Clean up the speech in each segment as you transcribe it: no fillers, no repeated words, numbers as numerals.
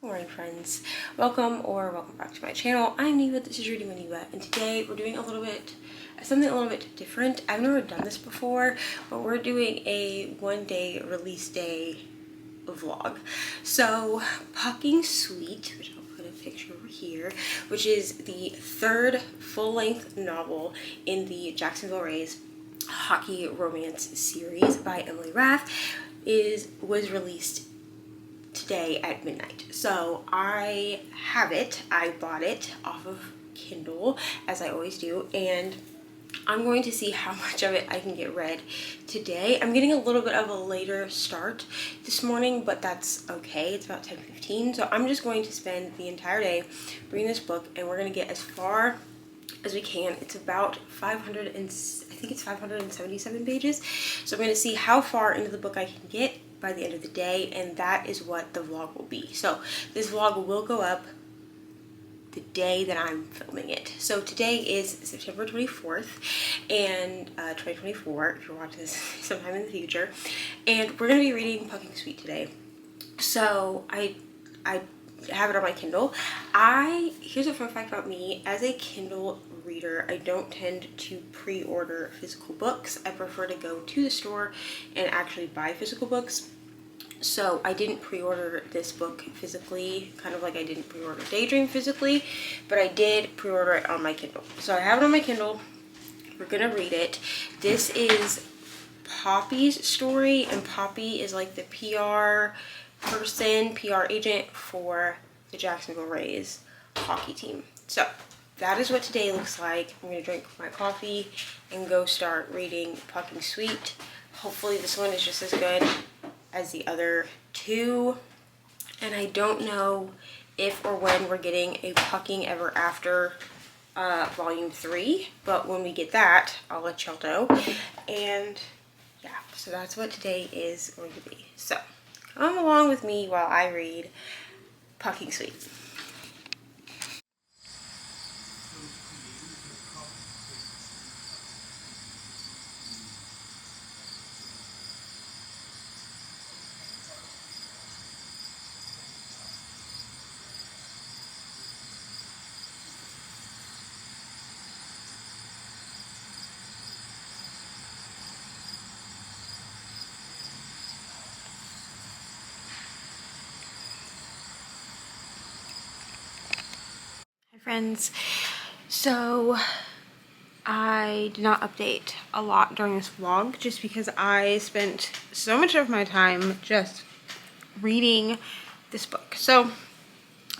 Good morning, friends. Welcome back to my channel. I'm Neva, this is Reading with Neva, and today we're doing something a little bit different. I've never done this before, but we're doing a one-day release day vlog. So, Pucking Sweet, which I'll put a picture over here, which is the third full-length novel in the Jacksonville Rays hockey romance series by Emily Rath, was released today at midnight. So I have it. I bought it off of Kindle, as I always do, and I'm going to see how much of it I can get read today. I'm getting a little bit of a later start this morning, but that's okay. It's about 10:15, so I'm just going to spend the entire day reading this book, and we're going to get as far as we can. It's about 577 pages, so I'm going to see how far into the book I can get by the end of the day, and that is what the vlog will be. So this vlog will go up the day that I'm filming it. So today is September 24th and 2024, if you're watching this sometime in the future, and we're going to be reading Pucking Sweet today. So I have it on my Kindle. Here's a fun fact about me. As a Kindle reader, I don't tend to pre-order physical books. I prefer to go to the store and actually buy physical books. So I didn't pre-order this book physically, kind of like I didn't pre-order Daydream physically, but I did pre-order it on my Kindle. So I have it on my Kindle. We're gonna read it. This is Poppy's story, and Poppy is like the PR agent for the Jacksonville Rays hockey team. So that is what today looks like. I'm gonna drink my coffee and go start reading Pucking Sweet. Hopefully this one is just as good as the other two, and I don't know if or when we're getting a Pucking Ever After volume 3, but when we get that, I'll let y'all know. And yeah, so that's what today is going to be. So come along with me while I read Pucking Sweet. Hi friends, so I did not update a lot during this vlog just because I spent so much of my time just reading this book. So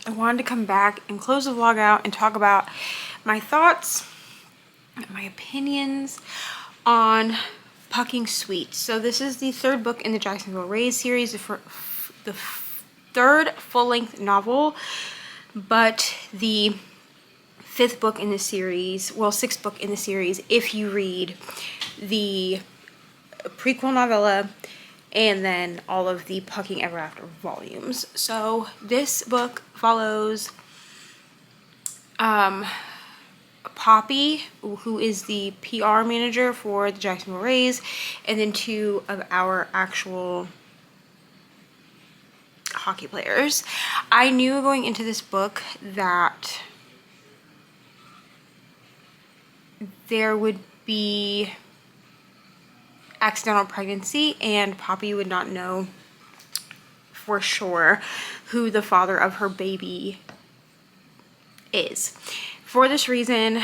I wanted to come back and close the vlog out and talk about my thoughts, my opinions on Pucking Sweet. So this is the third book in the Jacksonville Rays series, the third full-length novel, but the fifth book in the series, well, sixth book in the series if you read the prequel novella and then all of the Pucking Ever After volumes. So this book follows Poppy, who is the PR manager for the Jacksonville Rays, and then two of our actual hockey players. I knew going into this book that there would be accidental pregnancy and Poppy would not know for sure who the father of her baby is. For this reason,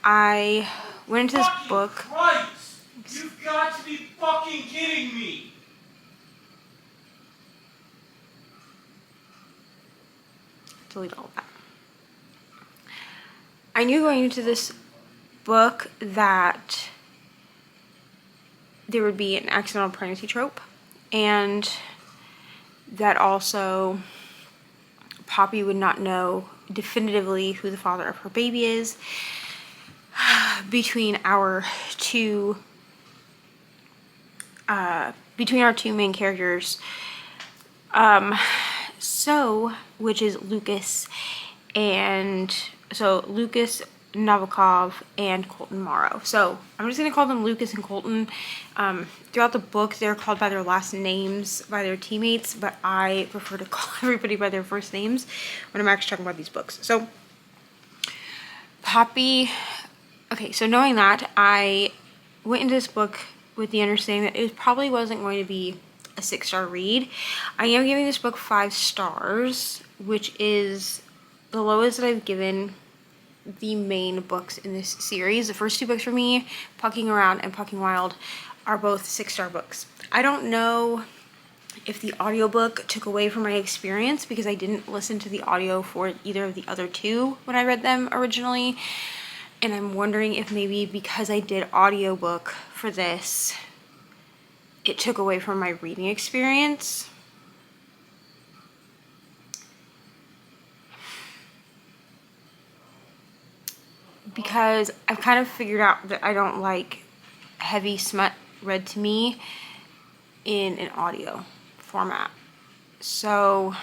I went into this book. Christ! You've got to be fucking kidding me! Delete all of that. I knew going into this book that there would be an accidental pregnancy trope, and that also Poppy would not know definitively who the father of her baby is between our two main characters, which is Lucas, and so Lucas Nabokov, and Colton Morrow. So I'm just going to call them Lucas and Colton. Throughout the book, they're called by their last names by their teammates, but I prefer to call everybody by their first names when I'm actually talking about these books. So Poppy, okay, so knowing that, I went into this book with the understanding that it probably wasn't going to be a 6-star read. I am giving this book 5 stars, which is the lowest that I've given the main books in this series. The first 2 books for me, Pucking Around and Pucking Wild, are both 6-star books. I don't know if the audiobook took away from my experience because I didn't listen to the audio for either of the other 2 when I read them originally. And I'm wondering if maybe because I did audiobook for this, it took away from my reading experience. Because I've kind of figured out that I don't like heavy smut read to me in an audio format. So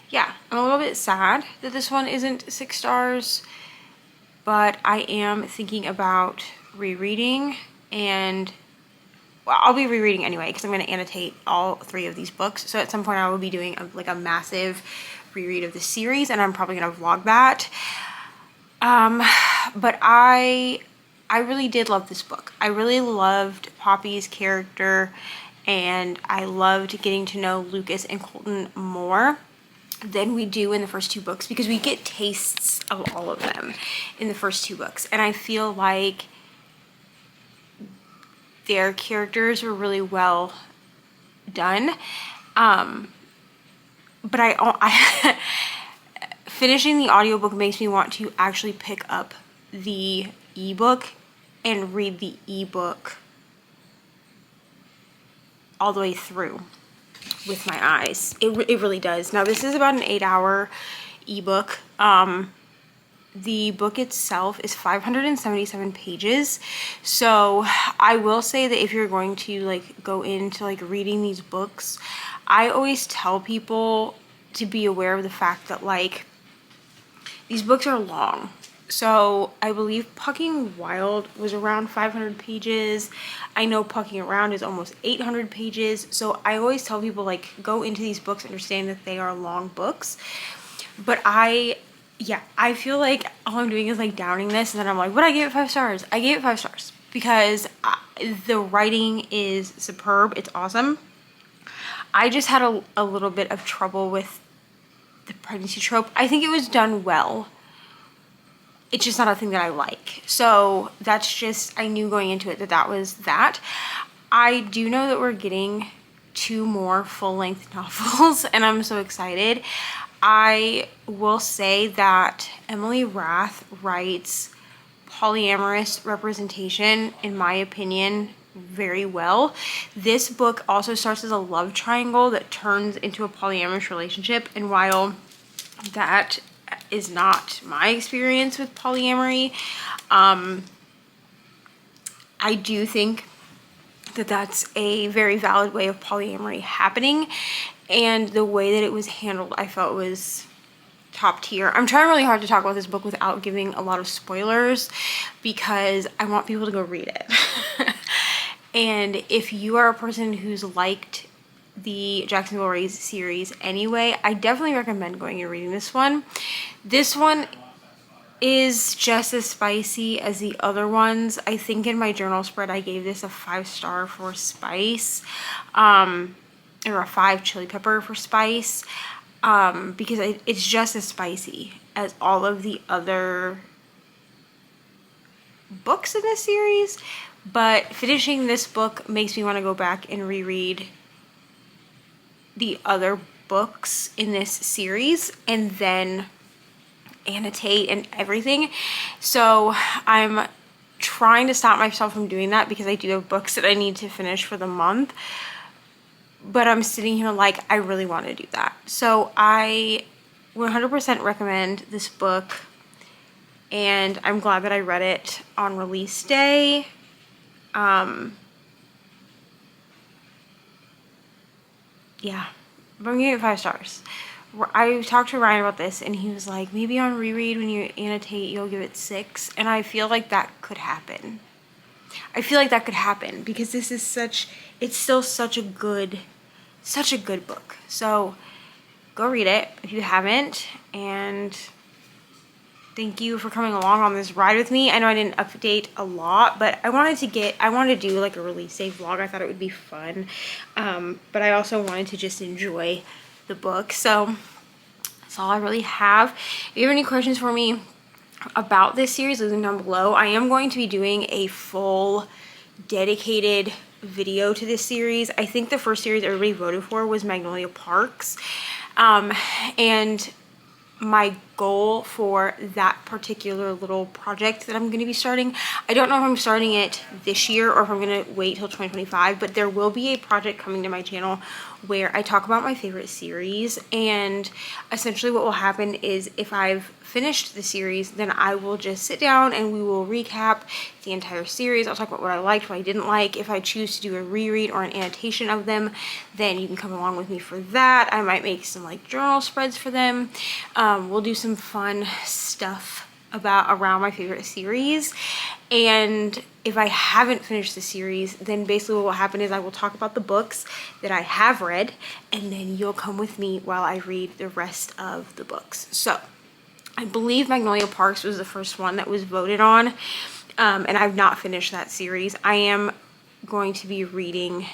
yeah, I'm a little bit sad that this one isn't 6 stars, but I am thinking about rereading, and well, I'll be rereading anyway because I'm going to annotate all 3 of these books. So at some point I will be doing a massive reread of the series, and I'm probably going to vlog that. But I really did love this book. I really loved Poppy's character, and I loved getting to know Lucas and Colton more than we do in the first 2 books, because we get tastes of all of them in the first 2 books, and I feel like their characters were really well done. But I finishing the audiobook makes me want to actually pick up the ebook and read the ebook all the way through with my eyes. It really does. Now this is about an 8-hour ebook. The book itself is 577 pages. So I will say that if you're going to go into reading these books, I always tell people to be aware of the fact that these books are long. So I believe Pucking Wild was around 500 pages. I know Pucking Around is almost 800 pages. So I always tell people go into these books understanding that they are long books. But I feel like all I'm doing is downing this, and then I'm like, but I gave it 5 stars. I gave it 5 stars because the writing is superb. It's awesome. I just had a little bit of trouble with the pregnancy trope. I think it was done well. It's just not a thing that I like. So that's just, I knew going into it that was that. I do know that we're getting 2 more full-length novels, and I'm so excited. I will say that Emily Rath writes polyamorous representation, in my opinion, very well. This book also starts as a love triangle that turns into a polyamorous relationship, and while that is not my experience with polyamory, I do think that that's a very valid way of polyamory happening, and the way that it was handled I felt was top tier. I'm trying really hard to talk about this book without giving a lot of spoilers because I want people to go read it. And if you are a person who's liked the Jacksonville Rays series anyway, I definitely recommend going and reading this one. This one is just as spicy as the other ones. I think in my journal spread I gave this a 5-star for spice, or a 5 chili pepper for spice, because it's just as spicy as all of the other books in this series. But finishing this book makes me want to go back and reread the other books in this series and then annotate and everything. So I'm trying to stop myself from doing that because I do have books that I need to finish for the month, but I'm sitting here I really want to do that. So I 100% recommend this book, and I'm glad that I read it on release day. Yeah, but I'm giving it 5 stars. I talked to Ryan about this, and he was like, maybe on reread when you annotate, you'll give it 6. And I feel like that could happen. I feel like that could happen because this is it's still such a good book. So go read it if you haven't. And thank you for coming along on this ride with me. I know I didn't update a lot, but I wanted to do like a release day vlog. I thought it would be fun. But I also wanted to just enjoy the book. So that's all I really have. If you have any questions for me about this series, leave them down below. I am going to be doing a full dedicated video to this series. I think the first series everybody voted for was Magnolia Parks. And my goal for that particular little project that I'm going to be starting, I don't know if I'm starting it this year or if I'm going to wait till 2025, but there will be a project coming to my channel where I talk about my favorite series. And essentially what will happen is if I've finished the series, then I will just sit down and we will recap the entire series. I'll talk about what I liked, what I didn't like. If I choose to do a reread or an annotation of them, then you can come along with me for that. I might make some like journal spreads for them. We'll do some fun stuff around my favorite series. And if I haven't finished the series, then basically what will happen is I will talk about the books that I have read, and then you'll come with me while I read the rest of the books. So I believe Magnolia Parks was the first one that was voted on, and I've not finished that series. I am going to be reading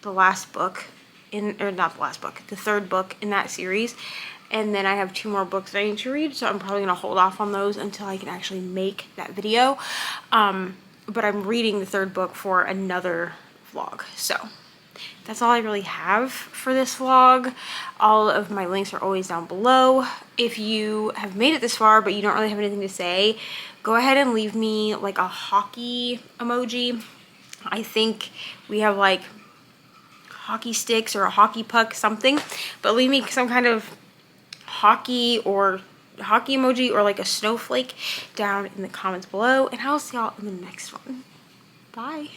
the last book the third book in that series, and then I have 2 more books that I need to read, so I'm probably gonna hold off on those until I can actually make that video. But I'm reading the 3rd book for another vlog. So that's all I really have for this vlog. All of my links are always down below. If you have made it this far but you don't really have anything to say, go ahead and leave me like a hockey emoji. I think we have like hockey sticks or a hockey puck, something, but leave me some kind of hockey emoji or like a snowflake down in the comments below, and I'll see y'all in the next one. Bye.